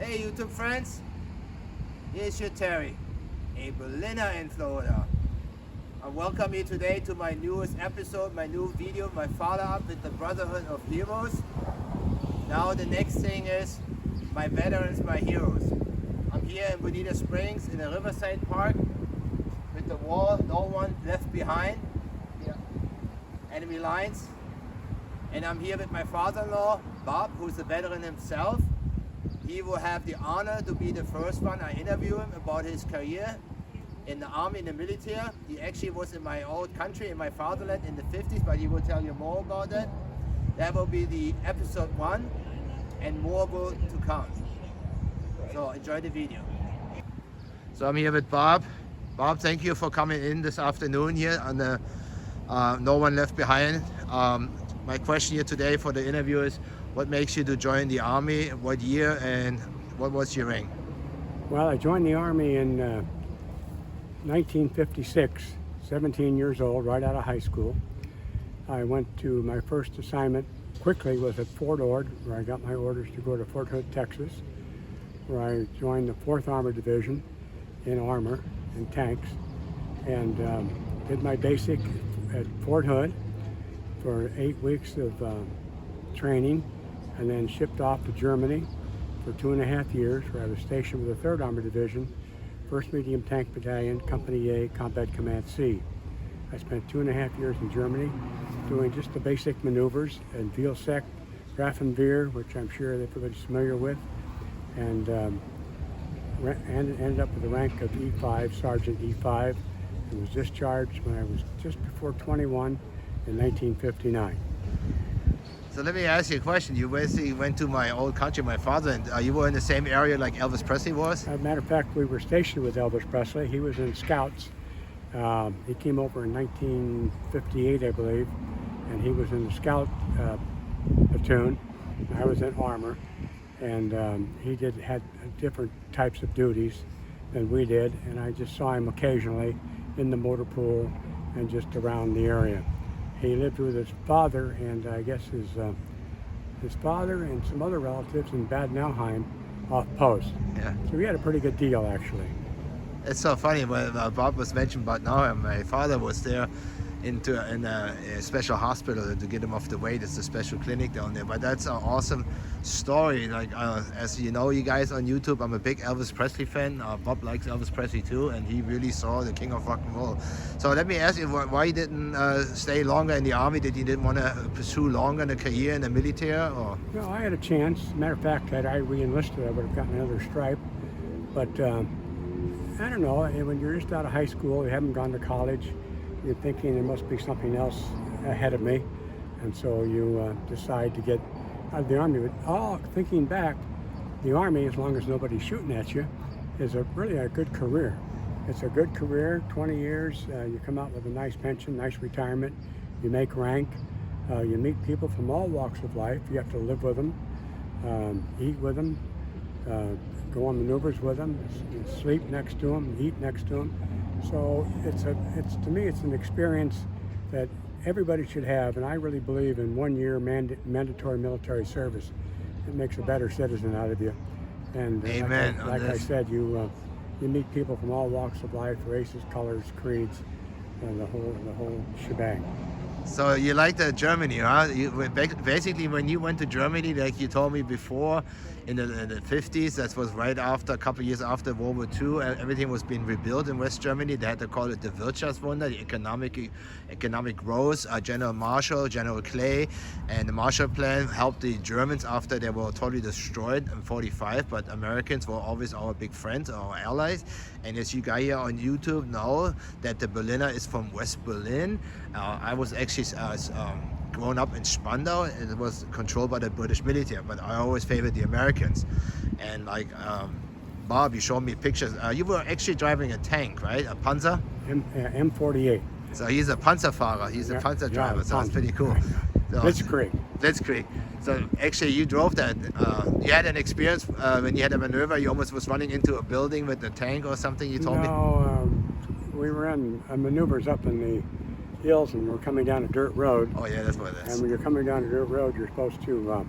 Hey YouTube friends, here's your Terry, a Berliner in Florida. I welcome you today to my newest episode, my new video, my follow-up with the Brotherhood of Heroes. Now the next thing is my veterans, my heroes. I'm here in Bonita Springs in a Riverside Park with the wall, no one left behind, enemy lines. And I'm here with my father-in-law, Bob, who's a veteran himself. He will have the honor to be the first one. I interview him about his career in the army, in the military. He actually was in my old country, in my fatherland in the 50s, but he will tell you more about that. That will be the episode 1, and more will to come. So enjoy the video. So I'm here with Bob. Bob, thank you for coming in this afternoon here on the No One Left Behind. My question here today for the interview is, what makes you to join the Army, what year, and what was your rank? Well, I joined the Army in 1956, 17 years old, right out of high school. I went to my first assignment quickly was at Fort Ord, where I got my orders to go to Fort Hood, Texas, where I joined the 4th Armored Division in armor and tanks, and did my basic at Fort Hood for 8 weeks of training, and then shipped off to Germany for 2.5 years, where I was stationed with the 3rd Armored Division, 1st Medium Tank Battalion, Company A, Combat Command C. I spent 2.5 years in Germany doing just the basic maneuvers and Vielseck, Grafenwehr, which I'm sure everybody's familiar with, and ended up with the rank of E5, Sergeant E5, and was discharged when I was just before 21 in 1959. So let me ask you a question. You basically went to my old country, my father, and you were in the same area like Elvis Presley was? As a matter of fact, we were stationed with Elvis Presley. He was in Scouts. He came over in 1958, I believe, and he was in the Scout platoon. I was in armor, and he had different types of duties than we did, and I just saw him occasionally in the motor pool and just around the area. He lived with his father and I guess his father and some other relatives in Bad Nauheim off post. Yeah. So we had a pretty good deal actually. It's so funny when Bob was mentioned Bad Nauheim. My father was there in a special hospital to get him off the weight. It's a special clinic down there. But that's an awesome story. Like as you know, you guys on YouTube, I'm a big Elvis Presley fan. Bob likes Elvis Presley too, and he really saw the king of rock and roll. So let me ask you, why you didn't stay longer in the Army? Did you didn't want to pursue longer in a career in the military, or? No, I had a chance. Matter of fact, had I re-enlisted, I would have gotten another stripe. But I don't know. When you're just out of high school, you haven't gone to college, you're thinking there must be something else ahead of me, and so you decide to get out of the Army. But thinking back, the Army, as long as nobody's shooting at you, is really a good career. It's a good career, 20 years, you come out with a nice pension, nice retirement, you make rank, you meet people from all walks of life, you have to live with them, eat with them, go on maneuvers with them, sleep next to them, eat next to them. So to me, it's an experience that everybody should have, and I really believe in 1 year mandatory military service. It makes a better citizen out of you. And Amen. Like I said, you meet people from all walks of life, races, colors, creeds, and the whole shebang. So you liked Germany, huh? Basically, when you went to Germany, like you told me before, in the 50s, that was right after, a couple of years after World War II, everything was being rebuilt in West Germany. They had to call it the Wirtschaftswunder, the economic growth. General Marshall, General Clay, and the Marshall Plan helped the Germans after they were totally destroyed in 45, but Americans were always our big friends, our allies. And as you guys here on YouTube know, that the Berliner is from West Berlin. I was actually grown up in Spandau, and it was controlled by the British military, but I always favored the Americans. And like Bob, you showed me pictures. You were actually driving a tank, right? A Panzer? M48. So he's a Panzerfahrer, he's a Panzer driver, so that's pretty cool. So, Blitzkrieg. So actually you drove that. You had an experience when you had a maneuver, you almost was running into a building with a tank or something, you told me? No, we were on maneuvers up in the hills and we're coming down a dirt road. Oh yeah, that's what it is. And when you're coming down a dirt road, you're supposed to,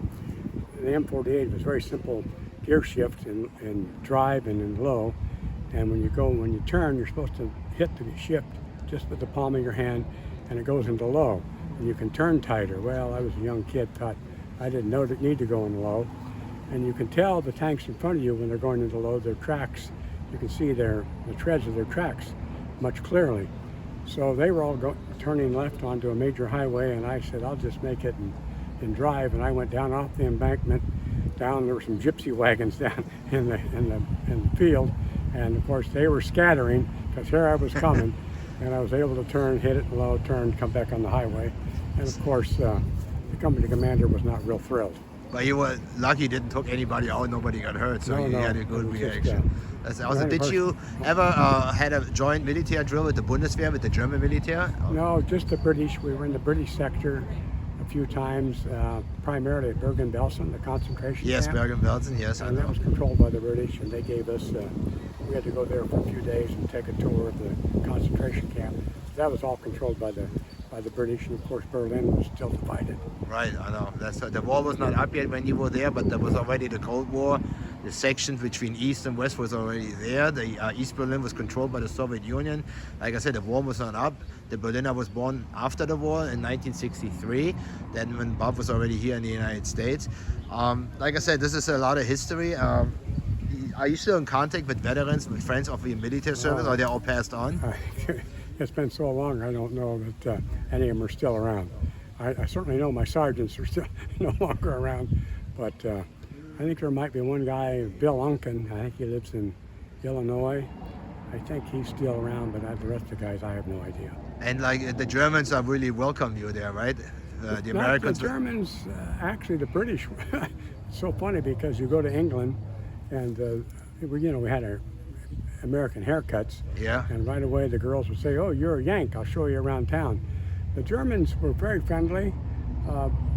the M48 was very simple gear shift in drive and in low. And when you turn, you're supposed to hit the shift just with the palm of your hand, and it goes into low. And you can turn tighter. Well, I was a young kid, thought I didn't know that need to go in low. And you can tell the tanks in front of you when they're going into low, their tracks, you can see the treads of their tracks much clearly. So they were all turning left onto a major highway, and I said, I'll just make it and drive. And I went down off the embankment, down, there were some gypsy wagons down in the field. And of course they were scattering because here I was coming and I was able to turn, hit it low, turn, come back on the highway. And of course the company commander was not real thrilled. But you were lucky, didn't took anybody out, nobody got hurt, so you had a good reaction. That's awesome. Did you ever had a joint military drill with the Bundeswehr, with the German military? No, just the British. We were in the British sector a few times, primarily at Bergen-Belsen, the concentration camp. Yes, Bergen-Belsen, yes. And that was controlled by the British, and they gave us, we had to go there for a few days and take a tour of the concentration camp. That was all controlled by the British, and of course Berlin was still divided. Right, I know. The war was not up yet when you were there, but there was already the Cold War. The section between East and West was already there. The East Berlin was controlled by the Soviet Union. Like I said, the war was not up. The Berliner was born after the war in 1963, then when Bob was already here in the United States. Like I said, this is a lot of history. Are you still in contact with veterans, with friends of the military service, or they're all passed on? It's been so long, I don't know that any of them are still around. I certainly know my sergeants are still no longer around, but I think there might be one guy, Bill Unken, I think he lives in Illinois. I think he's still around, but the rest of the guys, I have no idea. And like the Germans are really welcome you there, right? The Americans. The Germans, actually the British. It's so funny because you go to England, and we had our American haircuts. Yeah. And right away the girls would say, "Oh, you're a Yank. I'll show you around town." The Germans were very friendly,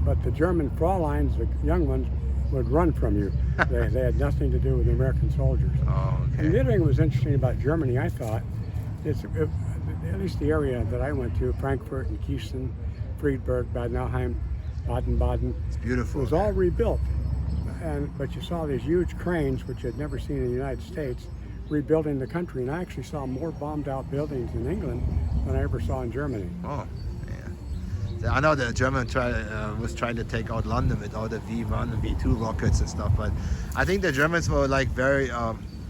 but the German Fräuleins, the young ones, would run from you. They had nothing to do with the American soldiers. Oh, okay. And the other thing that was interesting about Germany, I thought, is at least the area that I went to, Frankfurt and Gießen, Friedberg, Bad Nauheim, Baden-Baden. It's beautiful. It was all rebuilt. But you saw these huge cranes, which you'd never seen in the United States, rebuilding the country. And I actually saw more bombed out buildings in England than I ever saw in Germany. Oh. I know the German was trying to take out London with all the V1 and V2 rockets and stuff, but I think the Germans were like very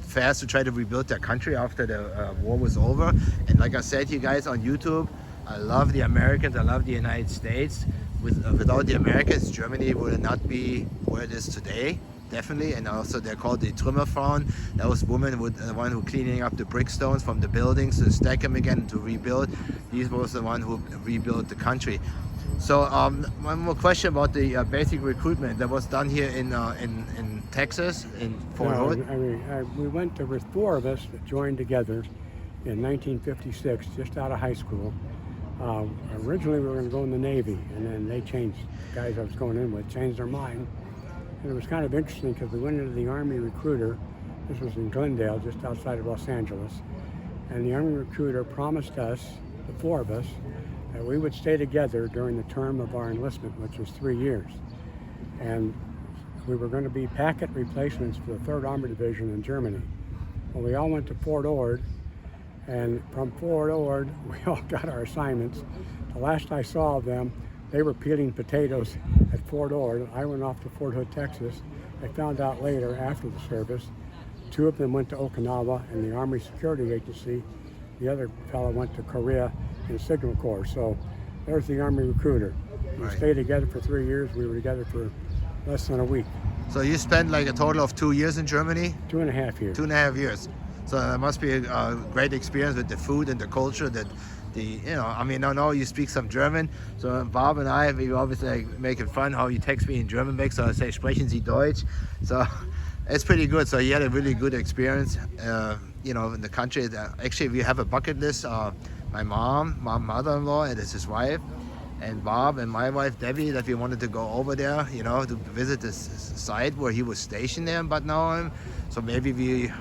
fast to try to rebuild their country after the war was over. And like I said to you guys on YouTube, I love the Americans, I love the United States. Without the Americans, Germany would not be where it is today. Definitely, and also they're called the Trümmerfrauen. That was women the one who cleaning up the brickstones from the buildings to stack them again to rebuild. These was the one who rebuilt the country. So one more question about the basic recruitment that was done here in Texas, in Fort Hood. We went, there were 4 of us that joined together in 1956, just out of high school. Originally we were going to go in the Navy, and then they changed, the guys I was going in with changed their mind. And it was kind of interesting because we went into the Army recruiter. This was in Glendale, just outside of Los Angeles. And the Army recruiter promised us, the 4 of us, that we would stay together during the term of our enlistment, which was 3 years. And we were going to be packet replacements for the 3rd Armored Division in Germany. Well, we all went to Fort Ord, and from Fort Ord, we all got our assignments. The last I saw of them, they were peeling potatoes at Fort Ord. I went off to Fort Hood, Texas. I found out later, after the service, 2 of them went to Okinawa in the Army Security Agency. The other fellow went to Korea in Signal Corps. So there's the Army recruiter. We stayed together for 3 years. We were together for less than a week. So you spent like a total of 2 years in Germany? 2.5 years. 2.5 years. So it must be a great experience with the food and the culture that I know you speak some German. So Bob and I, we obviously like making fun how you text me in German back. So I say, sprechen Sie Deutsch? So it's pretty good. So he had a really good experience, in the country. Actually, we have a bucket list. My mother-in-law, and it's his wife, and Bob and my wife Debbie, that we wanted to go over there, to visit this site where he was stationed there in Bad Nauheim. So maybe we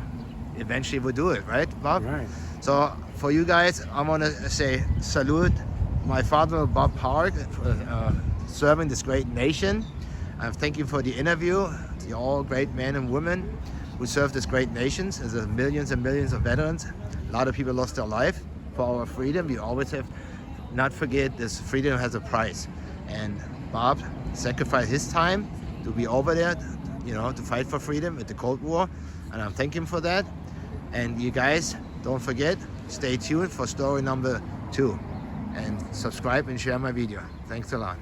eventually will do it, right, Bob? Right. So for you guys, I want to say salute my father, Bob Park, for serving this great nation. Thank you for the interview. You're all great men and women who served this great nation. There's millions and millions of veterans. A lot of people lost their life for our freedom. We always have not forget this freedom has a price. And Bob sacrificed his time to be over there, to fight for freedom at the Cold War. And I'm thanking him for that. And you guys, don't forget, stay tuned for story number 2. And subscribe and share my video. Thanks a lot.